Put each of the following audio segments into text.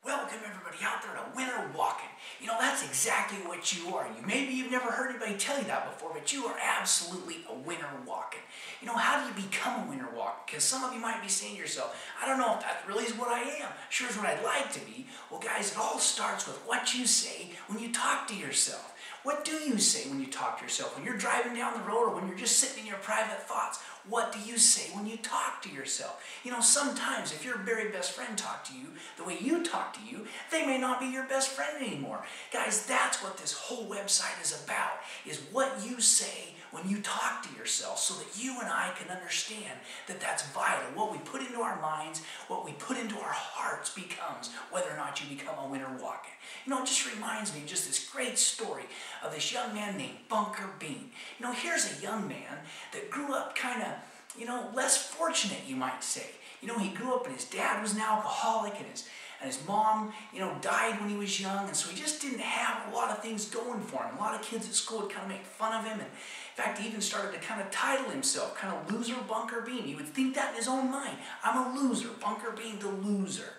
Welcome everybody out there to Winter Walking. You know, that's exactly what you are. Maybe you've never heard anybody tell you that before, but you are absolutely a winter walking. You know, how do you become a winter walker? Because some of you might be saying to yourself, I don't know if that really is what I am. Sure is what I'd like to be. Well, guys, it all starts with what you say when you talk to yourself. What do you say when you talk to yourself? When you're driving down the road or when you're just sitting in your private thoughts, what do you say when you talk to yourself? You know, sometimes if your very best friend talked to you the way you talk to you, they may not be your best friend anymore. Guys, that's what this whole website is about, is what you say when you talk to yourself, so that you and I can understand that that's vital. What we put into our minds, what we put into our hearts becomes whether or not you become a winter walking. You know, it just reminds me of just this great story of this young man named Bunker Bean. You know, here's a young man that grew up kind of, you know, less fortunate, you might say. You know, he grew up and his dad was an alcoholic and his mom, you know, died when he was young, and so he just didn't have a lot of things going for him. A lot of kids at school would kind of make fun of him, and in fact, he even started to kind of title himself kind of Loser Bunker Bean. He would think that in his own mind. I'm a loser, Bunker Bean the loser.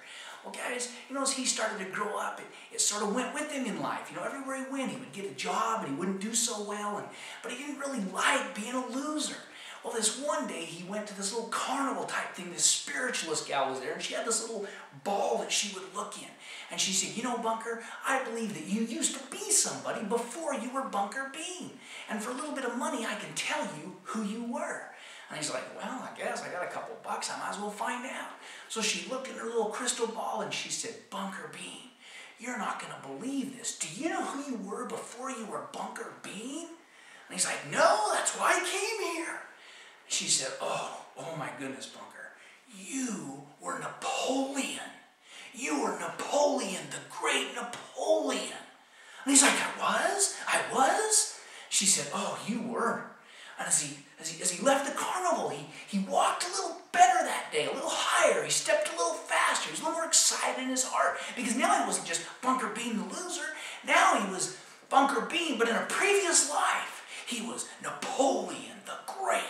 Well, guys, you know, as he started to grow up, it sort of went with him in life. You know, everywhere he went, he would get a job and he wouldn't do so well, but he didn't really like being a loser. Well, this one day, he went to this little carnival type thing. This spiritualist gal was there, and she had this little ball that she would look in. And she said, you know, Bunker, I believe that you used to be somebody before you were Bunker Bean. And for a little bit of money, I can tell you who you were. And he's like, well, I guess I got a couple bucks. I might as well find out. So she looked in her little crystal ball, and she said, Bunker Bean, you're not going to believe this. Do you know who you were before you were Bunker Bean? And he's like, no, that's why I came here. She said, oh my goodness, Bunker, you were Napoleon. You were Napoleon, the great Napoleon. And he's like, I was? She said, oh, you were. And as he left the carnival, he walked a little better that day, a little higher. He stepped a little faster. He was a little more excited in his heart, because now he wasn't just Bunker Bean the loser. Now he was Bunker Bean, but in a previous life, he was Napoleon the Great.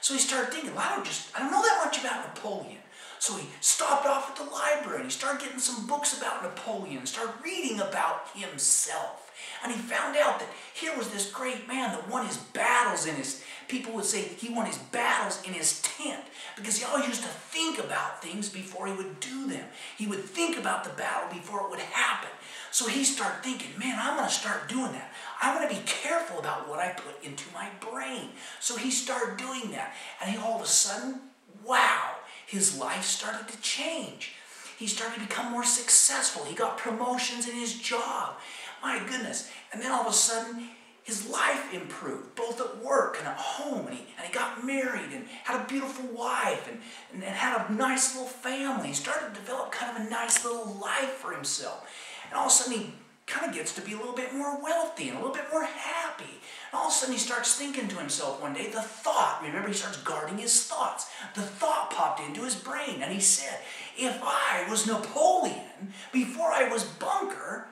So he started thinking, well, I don't know that much about Napoleon. So he stopped off at the library and he started getting some books about Napoleon and started reading about himself. And he found out that here was this great man that won his battles in his, people would say he won his battles in his tent, because he always used to think about things before he would do them. He would think about the battle before it would happen. So he started thinking, man, I'm going to start doing that. I'm going to be careful about what I put into my brain. So he started doing that. And all of a sudden, wow, his life started to change. He started to become more successful. He got promotions in his job. My goodness. And then all of a sudden, his life improved, both at work and at home. And he got married and had a beautiful wife and had a nice little family. He started to develop kind of a nice little life for himself. And all of a sudden, he kind of gets to be a little bit more wealthy and a little bit more happy. And all of a sudden, he starts thinking to himself one day, the thought, remember, he starts guarding his thoughts. The thought popped into his brain, and he said, if I was Napoleon before I was Bunker,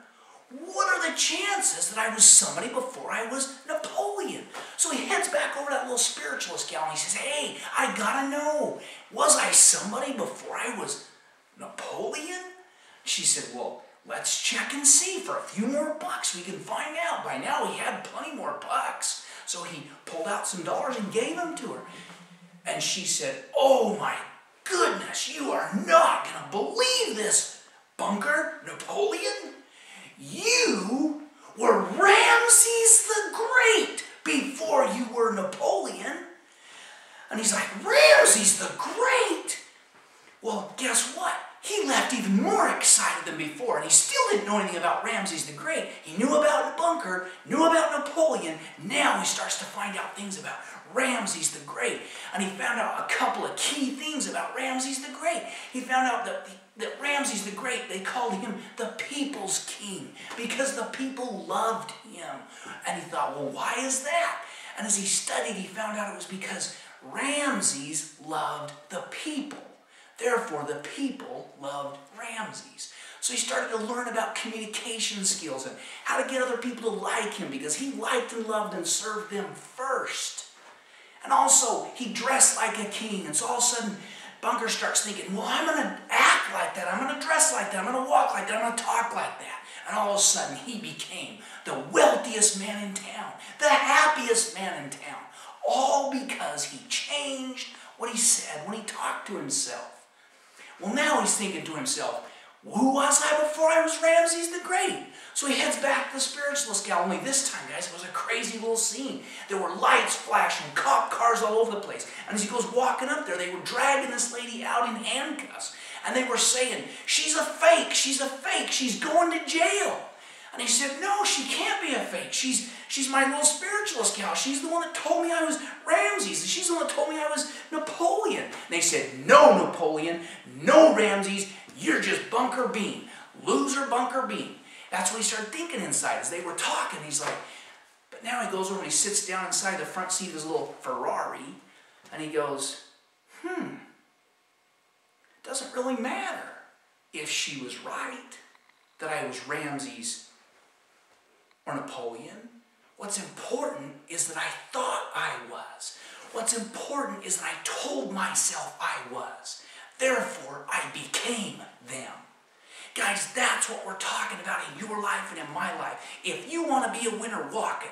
what are the chances that I was somebody before I was Napoleon? So he heads back over to that little spiritualist gal, and he says, hey, I gotta know, was I somebody before I was Napoleon? She said, well, let's check and see. For a few more bucks, we can find out. By now, he had plenty more bucks. So he pulled out some dollars and gave them to her. And she said, oh my goodness, you are not going to believe this, Bunker, Napoleon. You were Ramses the Great before you were Napoleon. And he's like, Ramses the Great? Well, guess what? He left even more excited than before, and he still didn't know anything about Ramses the Great. He knew about Bunker, knew about Napoleon. Now he starts to find out things about Ramses the Great. And he found out a couple of key things about Ramses the Great. He found out that Ramses the Great, they called him the people's king, because the people loved him. And he thought, well, why is that? And as he studied, he found out it was because Ramses loved the people. Therefore, the people loved Ramses. So he started to learn about communication skills and how to get other people to like him, because he liked and loved and served them first. And also, he dressed like a king. And so all of a sudden, Bunker starts thinking, well, I'm going to act act like that. I'm going to dress like that. I'm going to walk like that. I'm going to talk like that. And all of a sudden, he became the wealthiest man in town, the happiest man in town, all because he changed what he said when he talked to himself. Well, now he's thinking to himself, who was I before I was Ramses the Great? So he heads back to the spiritualist gal. Only this time, guys, it was a crazy little scene. There were lights flashing, cop cars all over the place. And as he goes walking up there, they were dragging this lady out in handcuffs. And they were saying, she's a fake, she's a fake, she's going to jail. And he said, no, she can't be a fake. She's my little spiritualist gal. She's the one that told me I was Ramses. She's the one that told me I was Napoleon. And they said, no, Napoleon, no Ramses, you're just Bunker Bean. Loser Bunker Bean. That's what he started thinking inside as they were talking. He's like, but now he goes over and he sits down inside the front seat of his little Ferrari and he goes, it doesn't really matter if she was right, that I was Ramses or Napoleon. What's important is that I thought I was. What's important is that I told myself I was. Therefore, I became them. Guys, that's what we're talking about in your life and in my life. If you want to be a winner walking,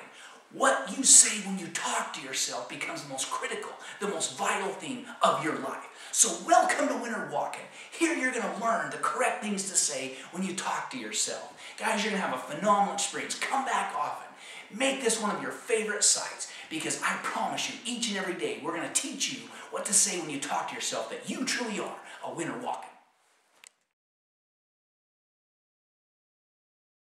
what you say when you talk to yourself becomes the most critical, the most vital thing of your life. So welcome to Winner Walking. Here you're going to learn the correct things to say when you talk to yourself. Guys, you're going to have a phenomenal experience. Come back often. Make this one of your favorite sites because I promise you, each and every day, we're going to teach you what to say when you talk to yourself that you truly are a winner walking.